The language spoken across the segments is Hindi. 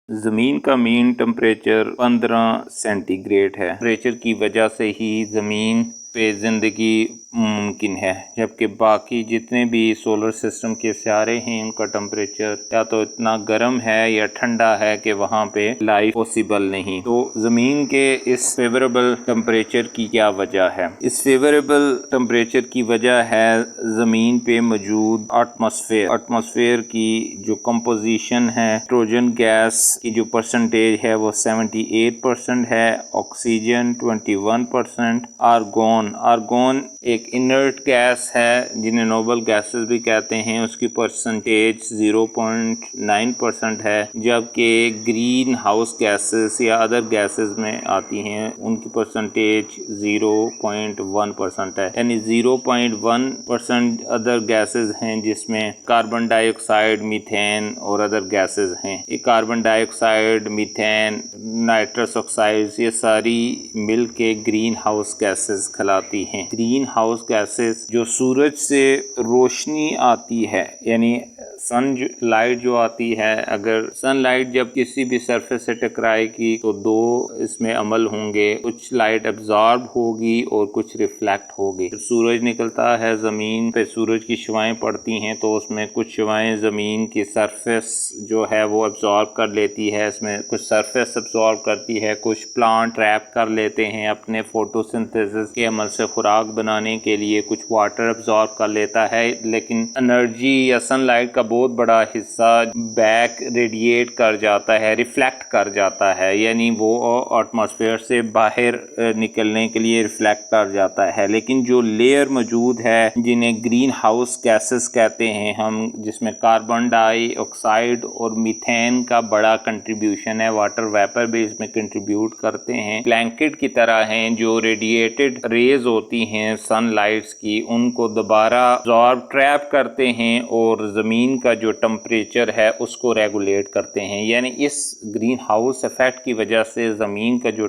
ज़मीन का मीन टेम्परेचर 15 सेंटीग्रेड है। टेम्परेचर की वजह से ही ज़मीन पे ज़िंदगी मुमकिन है, जबकि बाकी जितने भी सोलर सिस्टम के सितारे हैं उनका टेम्परेचर या तो इतना गर्म है या ठंडा है कि वहाँ पे लाइफ पॉसिबल नहीं। तो ज़मीन के इस फेवरेबल टेम्परेचर की क्या वजह है? इस फेवरेबल टेम्परेचर की वजह है ज़मीन पे मौजूद एटमॉस्फेयर की जो कंपोजिशन है। नाइट्रोजन गैस की जो परसेंटेज है वो 78% है, ऑक्सीजन 21%, आर्गोन एक इनर्ट गैस है जिन्हें नोबल गैसेस भी कहते हैं, उसकी परसेंटेज 0.9% है, जबकि ग्रीन हाउस गैसेस या अदर गैसेस में आती हैं उनकी परसेंटेज 0.1% है। यानी 0.1% अदर गैसेस हैं जिसमें कार्बन डाइऑक्साइड, मीथेन और अदर गैसेस हैं। ये carbon dioxide, methane, nitrous oxides ये सारी मिल के ग्रीन हाउस गैसेस कहलाती हैं। ग्रीन हाउस गैसेस जो सूरज से रोशनी आती है, यानी सन लाइट जो आती है, अगर सनलाइट जब किसी भी सरफेस से टकराएगी तो दो इसमें अमल होंगे, कुछ लाइट एब्जॉर्ब होगी और कुछ रिफ्लेक्ट होगी। जब सूरज निकलता है, ज़मीन पे सूरज की शुआएं पड़ती हैं तो उसमें कुछ शुआएं ज़मीन की सरफेस जो है वो एब्जॉर्ब कर लेती है, इसमें कुछ सरफेस एब्जॉर्ब करती है, कुछ प्लांट ट्रैप कर लेते हैं अपने फोटोसिंथेसिस के अमल से खुराक बनाने के लिए, कुछ वाटर एब्जॉर्ब कर लेता है। लेकिन एनर्जी या सनलाइट का बहुत बड़ा हिस्सा बैक रेडिएट कर जाता है, रिफ्लेक्ट कर जाता है, यानी वो एटमॉस्फेयर से बाहर निकलने के लिए रिफ्लेक्ट कर जाता है। लेकिन जो लेयर मौजूद है जिन्हें ग्रीन हाउस गैसेस कहते हैं हम, जिसमें कार्बन डाइऑक्साइड और मीथेन का बड़ा कंट्रीब्यूशन है, वाटर वेपर भी इसमें कंट्रीब्यूट करते हैं, ब्लैंकेट की तरह हैं जो रेडिएटेड रेज होती हैं सनलाइट्स की, उनको दोबारा एब्जॉर्ब ट्रैप करते हैं और ज़मीन का जो टेम्परेचर है उसको रेगुलेट करते हैं। यानी इस ग्रीन हाउस इफेक्ट की वजह से ज़मीन का जो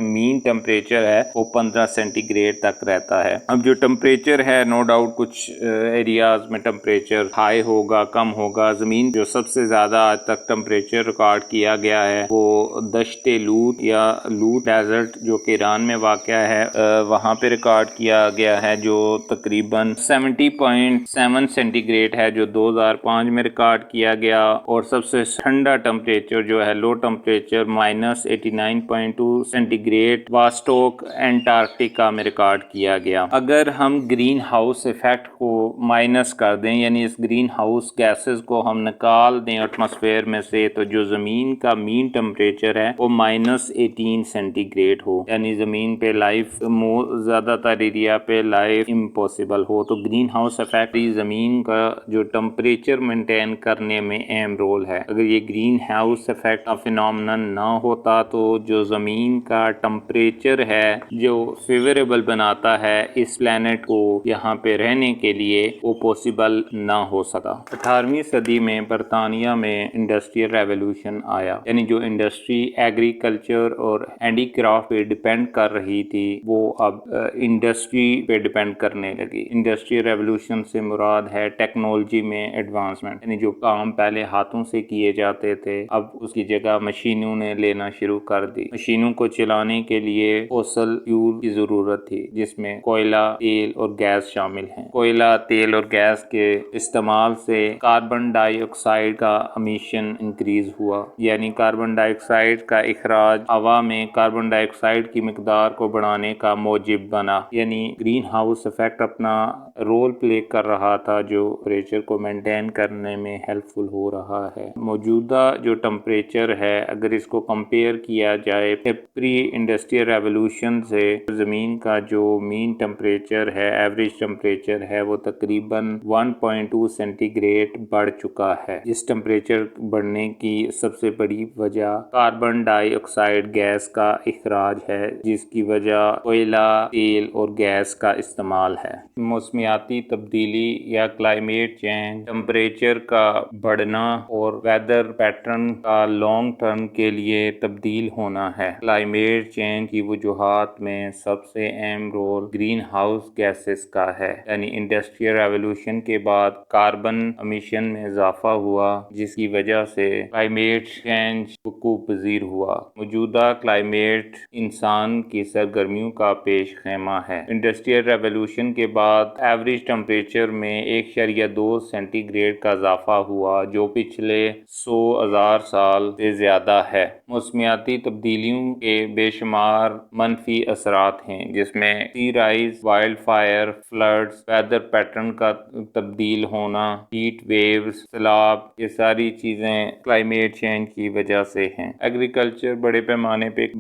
मीन टेम्परेचर है वो 15 सेंटीग्रेड तक रहता है। अब जो टेम्परेचर है, नो डाउट कुछ एरियाज में टेम्परेचर हाई होगा, कम होगा। ज़मीन जो सबसे ज़्यादा आज तक टेम्परेचर रिकॉर्ड किया गया है वो दश्ते लूत या लूत डेजर्ट जो कि ईरान में वाक़या है, वहाँ पे रिकॉर्ड किया गया है, जो तकरीबन 70.7 सेंटीग्रेड है, जो 2005 में रिकॉर्ड किया गया। और सबसे ठंडा टेम्परेचर जो है, लो टेम्परेचर -89.2 सेंटीग्रेड वास्टोक एंटार्क्टिका में रिकॉर्ड किया गया। अगर हम ग्रीन हाउस इफेक्ट को माइनस कर दें, यानी इस ग्रीन हाउस गैसेस को हम निकाल दें एटमॉस्फेयर में से, तो जो ज़मीन का मीन टेम्परेचर है वो -18 सेंटीग्रेड हो, यानी ज़मीन पे लाइफ ज़्यादातर एरिया पे लाइफ इम्पॉसिबल हो। तो ग्रीन हाउस इफेक्ट ज़मीन का जो टेम्परेचर मेंटेन करने में अहम रोल है। अगर ये ग्रीन हाउस इफेक्ट का फिनोमेनन ना होता तो जो ज़मीन का टेम्परेचर है जो फेवरेबल बनाता है इस प्लेनेट को यहाँ पे रहने के लिए, वो पॉसिबल ना हो सका। 18वीं सदी में बरतानिया में इंडस्ट्रियल रेवोल्यूशन आया, यानी जो इंडस्ट्री एग्रीकल्चर और हैंडीक्राफ्ट पे डिपेंड कर रही थी वो अब इंडस्ट्री पे डिपेंड करने लगी। इंडस्ट्रियल रेवोल्यूशन से मुराद है टेक्नोलॉजी में एडवांसमेंट, यानी जो काम पहले हाथों से किए जाते थे अब उसकी जगह मशीनों ने लेना शुरू कर दी। मशीनों को चलाने के लिए फॉसिल फ्यूल की जरूरत थी, जिसमें कोयला, तेल और गैस शामिल हैं। कोयला, तेल और गैस के इस्तेमाल से कार्बन डाइऑक्साइड का एमिशन इंक्रीज हुआ, यानी कार्बन डाइऑक्साइड का इखराज हवा में कार्बन डाइऑक्साइड की मिकदार को बढ़ाने का मौजिब बना। यानी ग्रीन हाउस इफेक्ट अपना रोल प्ले कर रहा था जो टेम्परेचर को मेंटेन करने में हेल्पफुल हो रहा है। मौजूदा जो टेम्परेचर है, अगर इसको कंपेयर किया जाए प्री इंडस्ट्रियल रेवोल्यूशन से, ज़मीन का जो मीन टेम्परेचर है, एवरेज टेम्परेचर है, वो तकरीबन 1.2 सेंटीग्रेड बढ़ चुका है। इस टेम्परेचर बढ़ने की सबसे बड़ी वजह कार्बन डाइऑक्साइड गैस का इखराज है, जिसकी वजह कोयला, तेल और गैस का इस्तेमाल है। मौसमियाती तब्दीली या क्लाइमेट चेंज टेम्परेचर का बढ़ना और वेदर पैटर्न का लॉन्ग टर्म के लिए तब्दील होना है। क्लाइमेट चेंज की वजूहात में सबसे अहम रोल ग्रीन हाउस गैसेस का है, यानी इंडस्ट्रियल रेवोल्यूशन के बाद कार्बन एमिशन में इजाफा हुआ, जिसकी वजह से क्लाइमेट चेंज वकूअ पजीर हुआ। मौजूदा क्लाइमेट इंसान की सरगर्मियों का पेश खैमा है। इंडस्ट्रियल रेवोल्यूशन के बाद एवरेज टेम्परेचर में 1.2 सेंटीग्रेड का इजाफा हुआ, जो पिछले 100,000 साल से ज्यादा है। मौसमियाती तब्दीलियों के बेशुमार मनफी असरात हैं, जिसमें sea rise, wild fire, floods, weather pattern का तब्दील होना, हीट वेव्स, सैलाब, ये सारी चीज़ें क्लाइमेट चेंज की वजह से हैं। एग्रीकल्चर बड़े पैमाने पे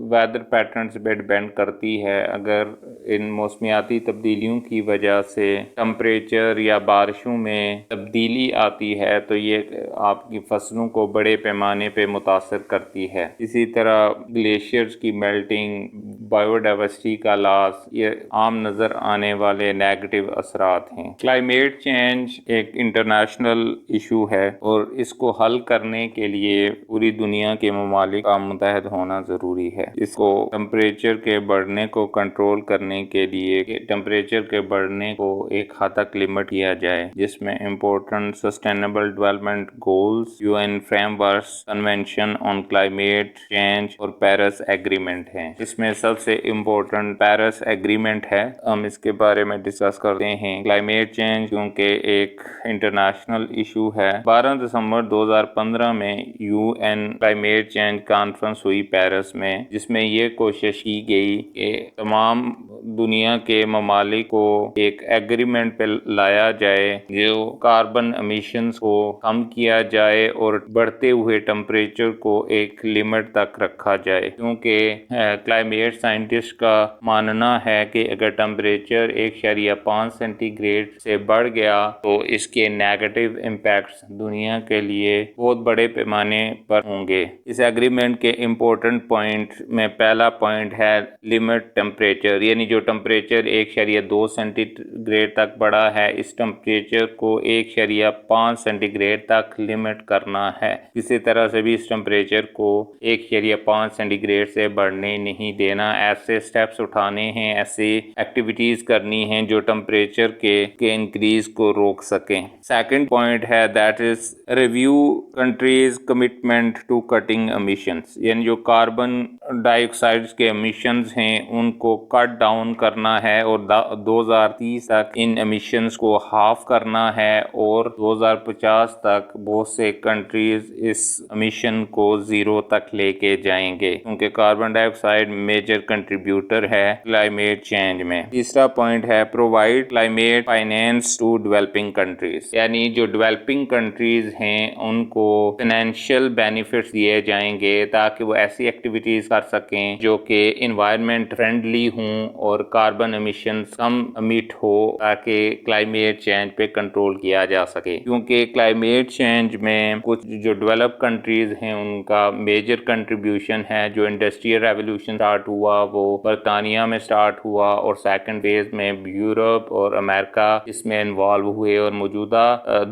वेदर पैटर्न्स पे डिपेंड करती है। अगर इन मौसमियाती तब्दीलियों की वजह से टेम्परेचर या बारिशों में तब्दीली आती है तो ये आपकी फसलों को बड़े पैमाने पे मुतासर करती है। इसी तरह ग्लेशियर्स की मेल्टिंग, बायोडाइवर्सिटी का लॉस, ये आम नज़र आने वाले नेगेटिव असरात हैं। क्लाइमेट चेंज एक इंटरनेशनल इशू है और इसको हल करने के लिए पूरी दुनिया के ममालिक का मुतहद होना ज़रूरी है। इसको टेम्परेचर के बढ़ने को कंट्रोल करने के लिए टेम्परेचर के बढ़ने को एक हद तक लिमिट किया जाए, जिसमें important sustainable development goals, UN framework convention on climate change और पेरिस एग्रीमेंट हैं। इसमें सबसे इम्पोर्टेंट पेरिस एग्रीमेंट है। हम इसके बारे में डिस्कस करते हैं। क्लाइमेट चेंज क्योंकि एक इंटरनेशनल इशू है। 12 दिसंबर 2015 में यूएन क्लाइमेट चेंज कॉन्फ्रेंस हुई पेरिस में, जिसमें ये कोशिश की गई कि तमाम दुनिया के ममालिक को एक एग्रीमेंट पे लाया जाए जो कार्बन एमिशंस को कम किया जाए और बढ़ते हुए टेम्परेचर को एक लिमिट तक रखा जाए। क्योंकि क्लाइमेट साइंटिस्ट का मानना है कि अगर टेम्परेचर 1.5 सेंटीग्रेड से बढ़ गया तो इसके नेगेटिव इम्पैक्ट्स दुनिया के लिए बहुत बड़े पैमाने पर होंगे। इस एग्रीमेंट के इम्पोर्टेंट पॉइंट में पहला पॉइंट है लिमिट टेम्परेचर, यानी जो टेम्परेचर 1.2 सेंटीग्रेड तक बढ़ा है, इस टेम्परेचर को 1.5 सेंटीग्रेड तक लिमिट करना है। इसी तरह से भी इस टेम्परेचर को 1.5 सेंटीग्रेड से बढ़ने नहीं देना। ऐसे स्टेप्स उठाने हैं, ऐसी एक्टिविटीज करनी हैं जो टेम्परेचर के इंक्रीज को रोक सकें। सेकंड पॉइंट है that is review countries commitment to cutting emissions, यानी जो कार्बन डाइऑक्साइड के एमिशंस हैं उनको कट डाउन करना है और 2030 तक इन एमिशंस को हाफ करना है और 2050 तक बहुत से कंट्रीज इस एमिशन को जीरो तक लेके जाएंगे, क्योंकि कार्बन डाइऑक्साइड मेजर कंट्रीब्यूटर है क्लाइमेट चेंज में। तीसरा पॉइंट है provide climate finance to developing countries, यानी जो डेवलपिंग कंट्रीज हैं उनको फाइनेंशियल बेनिफिट्स दिए जाएंगे ताकि वो ऐसी एक्टिविटीज कर सकें जो कि इन्वायरमेंट फ्रेंडली हों और कार्बन एमिशंस कम एमिट हो, ताकि क्लाइमेट चेंज पे कंट्रोल किया जा सके। क्योंकि क्लाइमेट चेंज में कुछ जो डेवलप कंट्रीज हैं उनका मेजर कंट्रीब्यूशन है। जो इंडस्ट्रियल रेवोल्यूशन स्टार्ट हुआ वो बरतानिया में स्टार्ट हुआ और सेकंड फेज में यूरोप और अमेरिका इसमें इन्वॉल्व हुए और मौजूदा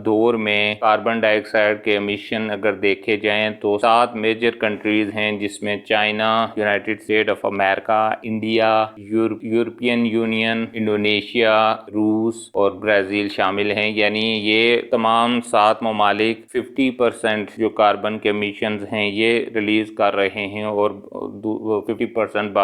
दौर में कार्बन डाइऑक्साइड के एमिशन अगर देखे जाएं तो 7 मेजर कंट्रीज हैं, जिसमें China, United state of America, India, European union, Indonesia, रूस और ब्राज़ील शामिल हैं। यानी ये तमाम 7 ममालिक 50% जो कार्बन के एमिशंस हैं ये रिलीज कर रहे हैं और 50%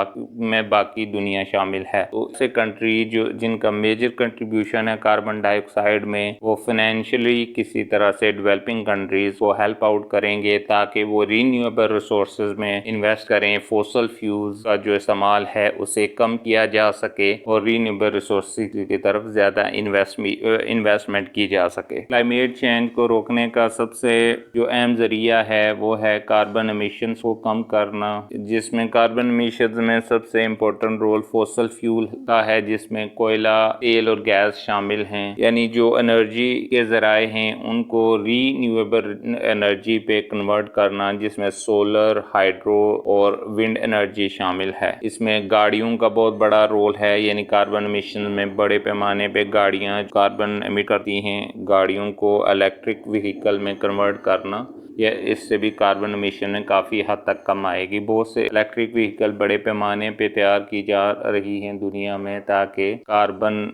बाकी दुनिया शामिल है। तो ऐसे कंट्री जो जिनका मेजर कंट्रीब्यूशन है कार्बन डाइऑक्साइड में, वो फाइनेंशियली किसी तरह से डेवलपिंग कंट्रीज को हेल्प आउट करेंगे ताकि वो रीन्यूएबल रिसोर्सेज में इन्वेस्ट करें, फोसल फ्यूल्स का जो इस्तेमाल है उसे कम किया जा सके और रीन्यूएबल रिसोर्सेज की तरफ ज्यादा इन्वेस्टमेंट की जा सके। क्लाइमेट चेंज को रोकने का सबसे जो अहम जरिया है वो है कार्बन एमिशंस को कम करना, जिसमें कार्बन एमिशंस में सबसे इम्पोर्टेंट रोल फोसल फ्यूल का है, जिसमें कोयला, तेल और गैस शामिल हैं। यानी जो एनर्जी के जराए हैं उनको रीन्यूएबल एनर्जी पे कन्वर्ट करना, जिसमें सोलर, हाइड्रो और विंड एनर्जी शामिल है। इसमें गाड़ियों का बहुत बड़ा रोल है, यानी कार्बन एमिशन में बड़े पैमाने पे गाड़ियां कार्बन एमिट करती हैं। गाड़ियों को इलेक्ट्रिक व्हीकल में कन्वर्ट करना, या इससे भी कार्बन एमिशन में काफ़ी हद तक कम आएगी। बहुत से इलेक्ट्रिक व्हीकल बड़े पैमाने पे तैयार की जा रही हैं दुनिया में, ताकि कार्बन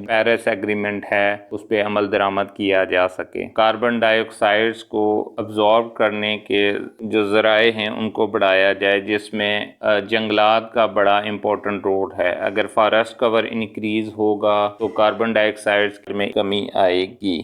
पेरिस एग्रीमेंट है उस पर अमल दरामद किया जा सके। कार्बन डाइऑक्साइड्स को अब्जॉर्ब करने के जो ज़राए हैं उनको बढ़ाया जाए, जिसमें जंगलात का बड़ा इम्पोर्टेंट रोल है। अगर फॉरेस्ट कवर इंक्रीज़ होगा तो कार्बन डाइऑक्साइड्स में कमी आएगी।